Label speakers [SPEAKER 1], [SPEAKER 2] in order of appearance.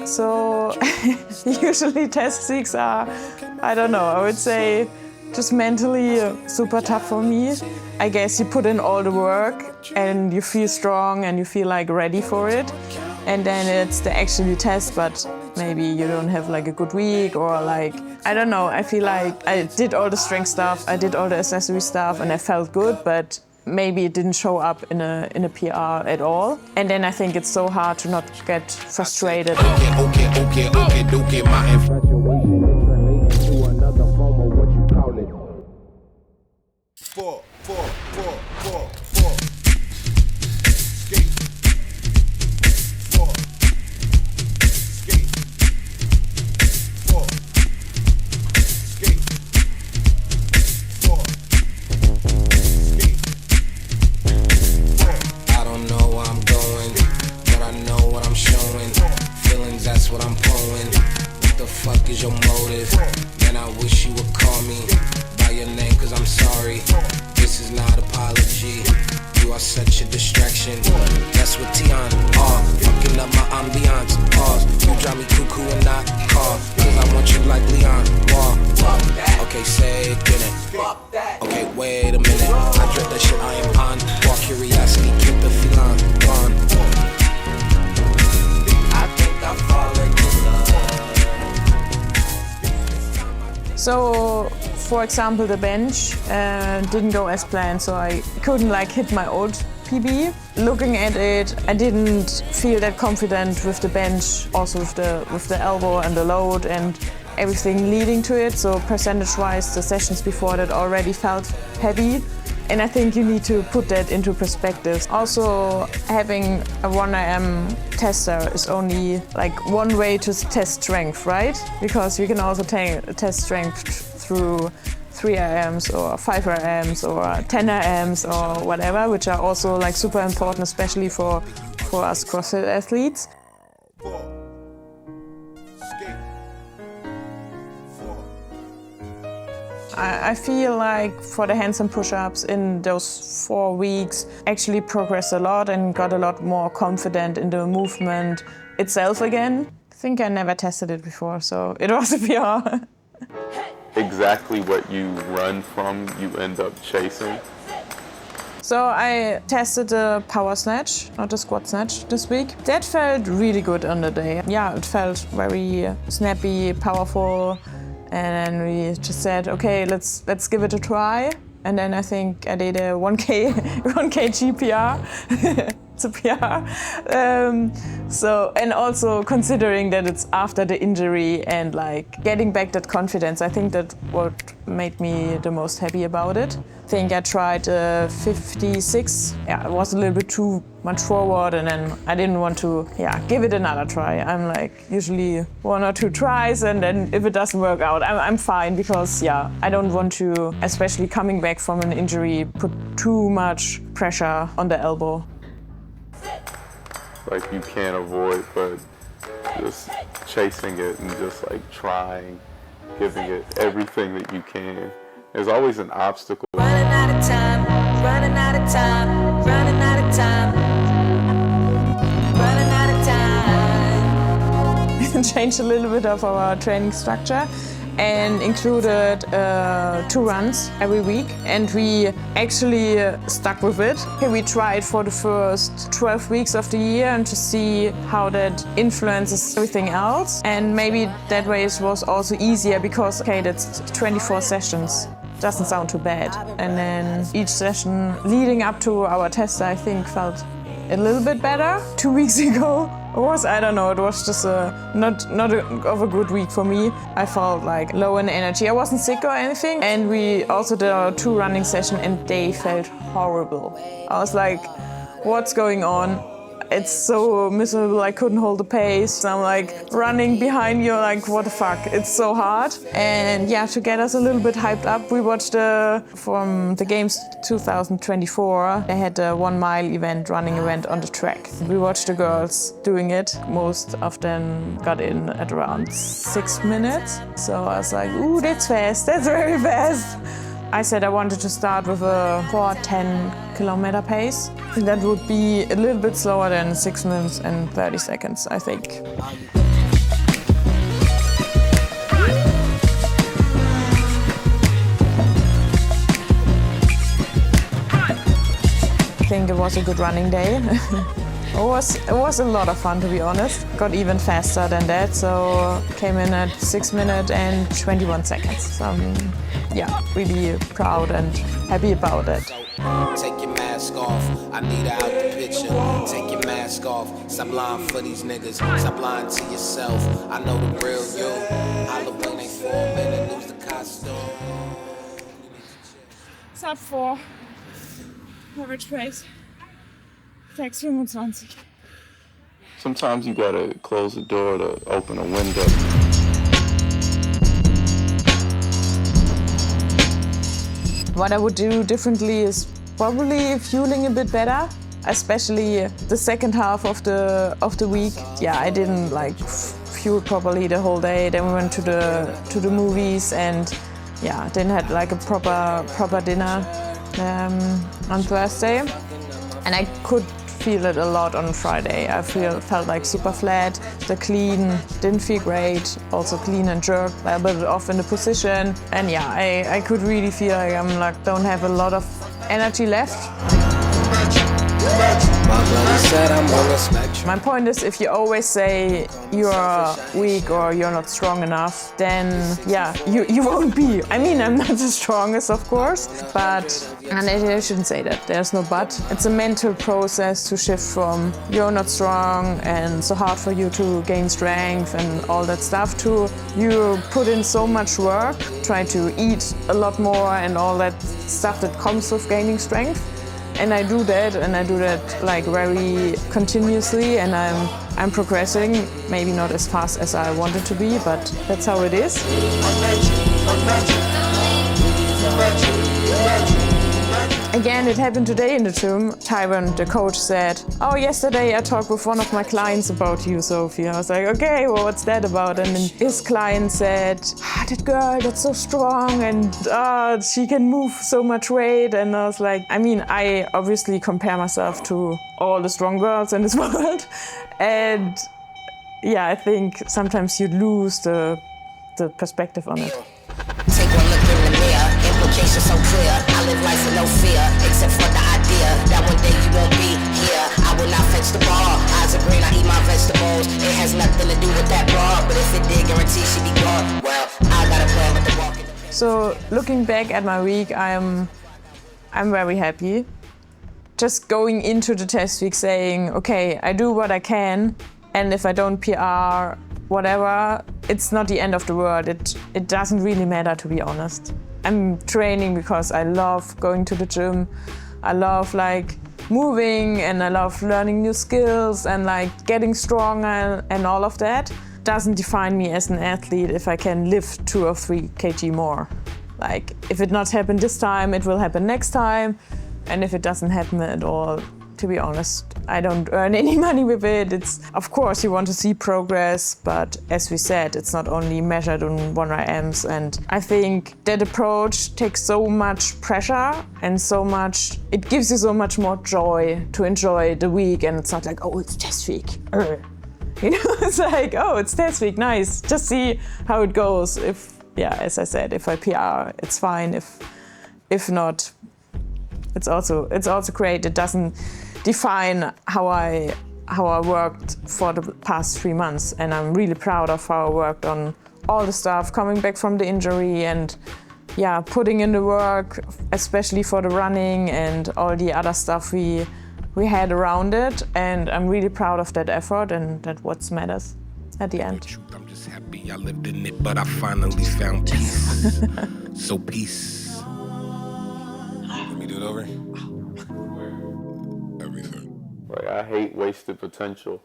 [SPEAKER 1] So usually test weeks are, I don't know, I would say just mentally super tough for me. I guess you put in all the work and you feel strong and you feel like ready for it. And then it's the actual test, but maybe you don't have like a good week or like, I don't know, I feel like I did all the strength stuff, I did all the accessory stuff and I felt good, but maybe it didn't show up in a PR at all. And then I think it's so hard to not get frustrated.
[SPEAKER 2] My infatuation is relating to another form of what you call it. Four. Skate. Four. Skate. Four. Skate. Four. Skate. I don't know where I'm going, but I know what I'm showing. Feelings, that's what I'm pulling. What the fuck is your motive? Man, I wish you would call me by your name, cause I'm sorry. This is not apology. You are such a distraction. That's what Tion are. Fucking up my ambiance. Pause. You drive me cuckoo and not call. Cause I want you like Leon. Wall. Okay, say it, get it. Okay, wait a minute. I dread that shit I am on. Walk curiosity, keep the feline gone. I think I'm falling in love.
[SPEAKER 1] So, for example, the bench didn't go as planned, so I couldn't like hit my old PB. Looking at it, I didn't feel that confident with the bench, also with the elbow and the load and everything leading to it. So percentage-wise, the sessions before that already felt heavy. And I think you need to put that into perspective. Also, having a 1RM tester is only like one way to test strength, right? Because you can also test strength through 3RMs or 5RMs or 10RMs or whatever, which are also like super important, especially for us CrossFit athletes. I feel like for the handstand push-ups in those 4 weeks, actually progressed a lot and got a lot more confident in the movement itself again. I think I never tested it before, so it was a PR.
[SPEAKER 3] Exactly what you run from, you end up chasing.
[SPEAKER 1] So I tested the power snatch, not the squat snatch this week. That felt really good on the day. Yeah, it felt very snappy, powerful. And then we just said, okay, let's give it a try. And then I think I did a 1K GPR. It's a PR. And also considering that it's after the injury and like getting back that confidence, I think that what made me the most happy about it. I think I tried 56. Yeah, it was a little bit too much forward, and then I didn't want to give it another try. I'm like usually 1 or 2 tries, and then if it doesn't work out, I'm fine, because I don't want to, especially coming back from an injury, put too much pressure on the elbow.
[SPEAKER 3] Like you can't avoid, but just chasing it and just like trying, giving it everything that you can. There's always an obstacle.
[SPEAKER 4] Running out of time, running out of time, running out of time, running out of time.
[SPEAKER 1] Changed a little bit of our training structure and included 2 runs every week, and we actually stuck with it. We tried for the first 12 weeks of the year and to see how that influences everything else, and maybe that way it was also easier because that's 24 sessions. Doesn't sound too bad. And then each session leading up to our test, I think, felt a little bit better. 2 weeks ago it was just not of a good week for me. I felt like low in energy. I wasn't sick or anything. And we also did our 2 running sessions and they felt horrible. I was like, what's going on? It's so miserable, I couldn't hold the pace. I'm like running behind you, like what the fuck, it's so hard. And to get us a little bit hyped up, we watched from the Games 2024, they had a 1 mile event, running event on the track. We watched the girls doing it. Most of them got in at around 6 minutes. So I was like, ooh, that's fast, that's very fast. I said I wanted to start with a 4:10 kilometer pace. That would be a little bit slower than 6 minutes and 30 seconds, I think. I think it was a good running day. It was a lot of fun, to be honest. Got even faster than that, so came in at 6 minutes and 21 seconds. So yeah, really proud and happy about it.
[SPEAKER 2] Take your mask off, I need her out the picture. Take your mask off, stop lying for these niggas. Stop lying to yourself, I know the real you. Halloween ain't 4 minutes, lose the costume.
[SPEAKER 1] Sub 4, average pace, takes 25.
[SPEAKER 3] Sometimes you gotta close the door to open a window.
[SPEAKER 1] What I would do differently is probably fueling a bit better, especially the second half of the week. Yeah, I didn't fuel properly the whole day. Then we went to the movies and yeah, didn't have like a proper dinner on Thursday, and I could feel it a lot on Friday. I felt like super flat. The clean didn't feel great. Also clean and jerk, a bit off in the position. And yeah, I could really feel like don't have a lot of energy left. My point is, if you always say you're weak or you're not strong enough, then yeah, you won't be. I mean, I'm not the strongest, of course, and I shouldn't say that. There's no but. It's a mental process to shift from you're not strong and so hard for you to gain strength and all that stuff to you put in so much work, try to eat a lot more and all that stuff that comes with gaining strength. And I do that like very continuously, and I'm progressing, maybe not as fast as I wanted to be, but that's how it is. Again, it happened today in the gym. Tyron, the coach, said, "Oh, yesterday I talked with one of my clients about you, Sophie." I was like, "Okay, well, what's that about?" And then his client said, "That girl, that's so strong, and she can move so much weight." And I was like, I mean, I obviously compare myself to all the strong girls in this world, and yeah, I think sometimes you lose the perspective on it.
[SPEAKER 4] Take one look in the mirror, implications so clear. I live life with no fear, except for the idea that one day you won't be here. I will not fetch the ball, eyes are green, I eat my vegetables. It has nothing to do with that broad, but if it did, guarantee she be gone. Well, I got a plan with the walking.
[SPEAKER 1] So looking back at my week, I'm very happy. Just going into the test week saying, okay, I do what I can, and if I don't PR, whatever, it's not the end of the world. It doesn't really matter, to be honest. I'm training because I love going to the gym. I love moving, and I love learning new skills and getting stronger and all of that. Doesn't define me as an athlete if I can lift 2 or 3 kg more. If it not happened this time, it will happen next time. And if it doesn't happen at all, to be honest, I don't earn any money with it. Of course, you want to see progress, but as we said, it's not only measured on 1RMs. And I think that approach takes so much pressure and it gives you so much more joy to enjoy the week. And it's not like, oh, it's test week. You know, it's like, oh, it's test week, nice. Just see how it goes. As I said, if I PR, it's fine. If not, it's also great. It doesn't define how I worked for the past 3 months, and I'm really proud of how I worked on all the stuff, coming back from the injury and putting in the work, especially for the running and all the other stuff we had around it. And I'm really proud of that effort, and that what matters at the end.
[SPEAKER 2] I'm just happy I lived in it, but I finally found peace. So peace. Let me do it over. Everything.
[SPEAKER 3] I hate wasted potential.